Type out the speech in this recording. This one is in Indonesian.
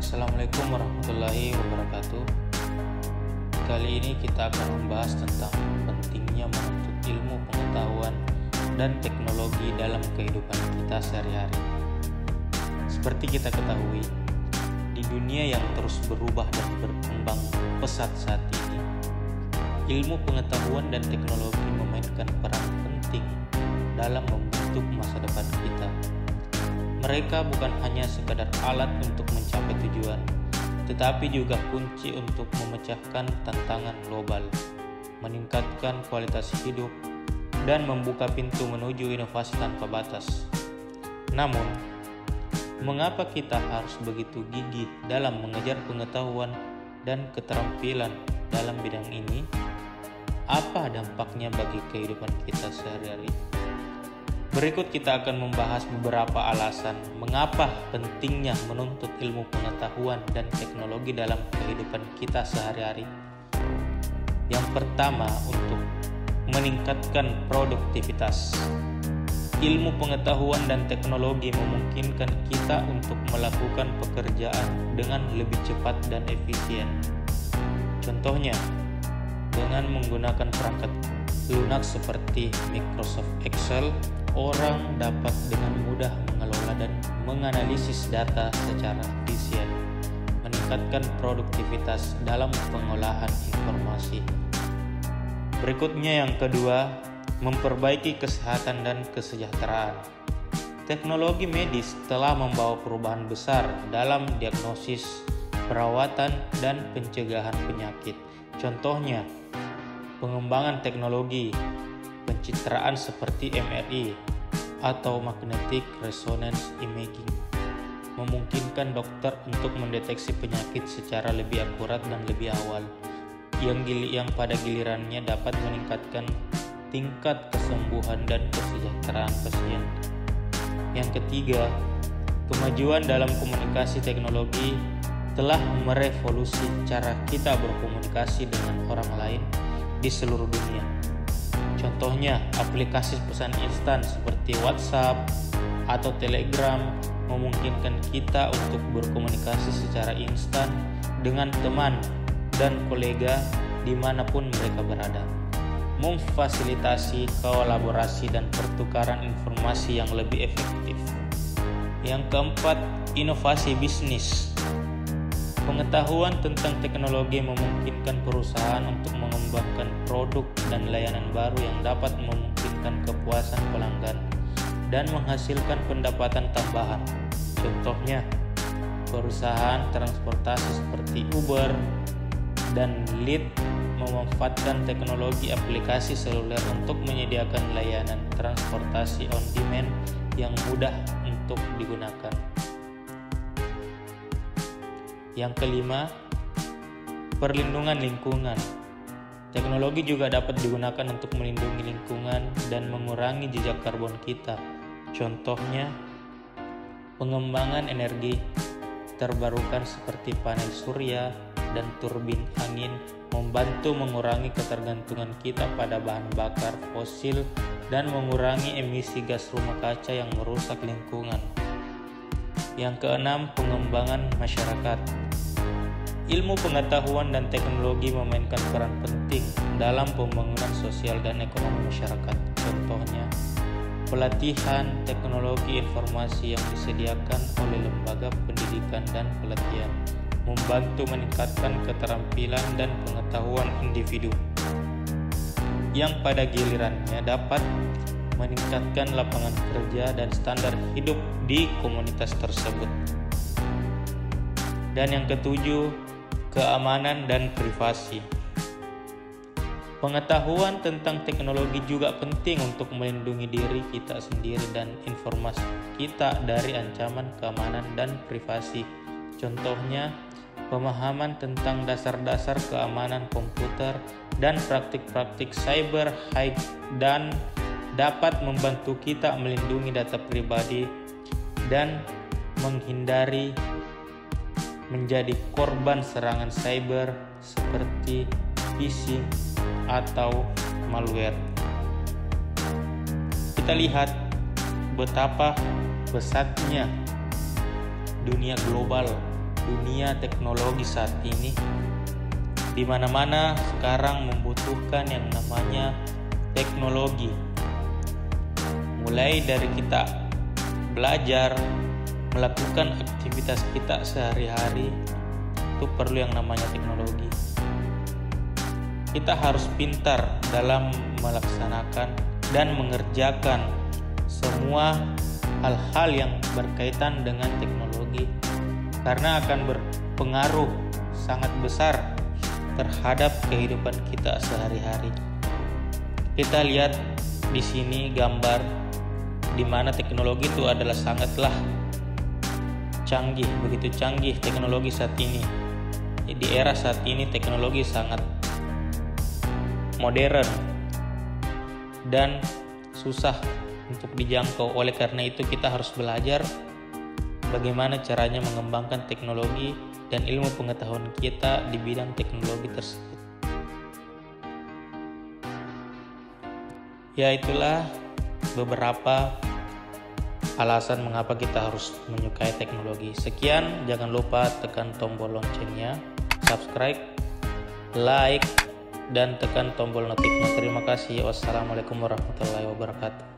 Assalamualaikum warahmatullahi wabarakatuh. Kali ini kita akan membahas tentang pentingnya menuntut ilmu pengetahuan dan teknologi dalam kehidupan kita sehari-hari. Seperti kita ketahui, di dunia yang terus berubah dan berkembang pesat saat ini, ilmu pengetahuan dan teknologi memainkan peran penting dalam membentuk masa depan kita. Mereka bukan hanya sekadar alat untuk mencapai tujuan, tetapi juga kunci untuk memecahkan tantangan global, meningkatkan kualitas hidup, dan membuka pintu menuju inovasi tanpa batas. Namun, mengapa kita harus begitu gigih dalam mengejar pengetahuan dan keterampilan dalam bidang ini? Apa dampaknya bagi kehidupan kita sehari-hari? Berikut kita akan membahas beberapa alasan mengapa pentingnya menuntut ilmu pengetahuan dan teknologi dalam kehidupan kita sehari-hari. Yang pertama, untuk meningkatkan produktivitas. Ilmu pengetahuan dan teknologi memungkinkan kita untuk melakukan pekerjaan dengan lebih cepat dan efisien. Contohnya, dengan menggunakan perangkat lunak seperti Microsoft Excel, orang dapat dengan mudah mengelola dan menganalisis data secara efisien, meningkatkan produktivitas dalam pengolahan informasi. Berikutnya yang kedua, memperbaiki kesehatan dan kesejahteraan. Teknologi medis telah membawa perubahan besar dalam diagnosis, perawatan, dan pencegahan penyakit. Contohnya, pengembangan teknologi pencitraan seperti MRI atau magnetic resonance imaging memungkinkan dokter untuk mendeteksi penyakit secara lebih akurat dan lebih awal, yang pada gilirannya dapat meningkatkan tingkat kesembuhan dan kesejahteraan pasien. Yang ketiga, kemajuan dalam komunikasi teknologi telah merevolusi cara kita berkomunikasi dengan orang lain di seluruh dunia. Contohnya, aplikasi pesan instan seperti WhatsApp atau Telegram memungkinkan kita untuk berkomunikasi secara instan dengan teman dan kolega dimanapun mereka berada, memfasilitasi kolaborasi dan pertukaran informasi yang lebih efektif. Yang keempat, inovasi bisnis. Pengetahuan tentang teknologi memungkinkan perusahaan untuk mengembangkan produk dan layanan baru yang dapat memungkinkan kepuasan pelanggan dan menghasilkan pendapatan tambahan. Contohnya, perusahaan transportasi seperti Uber dan Lyft memanfaatkan teknologi aplikasi seluler untuk menyediakan layanan transportasi on demand yang mudah untuk digunakan. Yang kelima, perlindungan lingkungan. Teknologi juga dapat digunakan untuk melindungi lingkungan dan mengurangi jejak karbon kita. Contohnya, pengembangan energi terbarukan seperti panel surya dan turbin angin membantu mengurangi ketergantungan kita pada bahan bakar fosil dan mengurangi emisi gas rumah kaca yang merusak lingkungan. Yang keenam, pengembangan masyarakat. Ilmu pengetahuan dan teknologi memainkan peran penting dalam pembangunan sosial dan ekonomi masyarakat. Contohnya, pelatihan teknologi informasi yang disediakan oleh lembaga pendidikan dan pelatihan membantu meningkatkan keterampilan dan pengetahuan individu, yang pada gilirannya dapat meningkatkan lapangan kerja dan standar hidup di komunitas tersebut. Dan yang ketujuh, keamanan dan privasi. Pengetahuan tentang teknologi juga penting untuk melindungi diri kita sendiri dan informasi kita dari ancaman keamanan dan privasi. Contohnya, pemahaman tentang dasar-dasar keamanan komputer dan praktik-praktik cyber hack dan dapat membantu kita melindungi data pribadi dan menghindari menjadi korban serangan cyber seperti phishing atau malware. Kita lihat betapa pesatnya dunia global dunia teknologi saat ini, di mana-mana sekarang membutuhkan yang namanya teknologi. Mulai dari kita belajar, melakukan aktivitas kita sehari-hari, itu perlu yang namanya teknologi. Kita harus pintar dalam melaksanakan dan mengerjakan semua hal-hal yang berkaitan dengan teknologi, karena akan berpengaruh sangat besar terhadap kehidupan kita sehari-hari. Kita lihat di sini gambar di mana teknologi itu adalah sangatlah canggih, begitu canggih teknologi saat ini. Di era saat ini teknologi sangat modern dan susah untuk dijangkau. Oleh karena itu kita harus belajar bagaimana caranya mengembangkan teknologi dan ilmu pengetahuan kita di bidang teknologi tersebut. Ya, itulah beberapa alasan mengapa kita harus menyukai teknologi. Sekian, jangan lupa tekan tombol loncengnya, subscribe, like, dan tekan tombol notifnya. Terima kasih. Wassalamualaikum warahmatullahi wabarakatuh.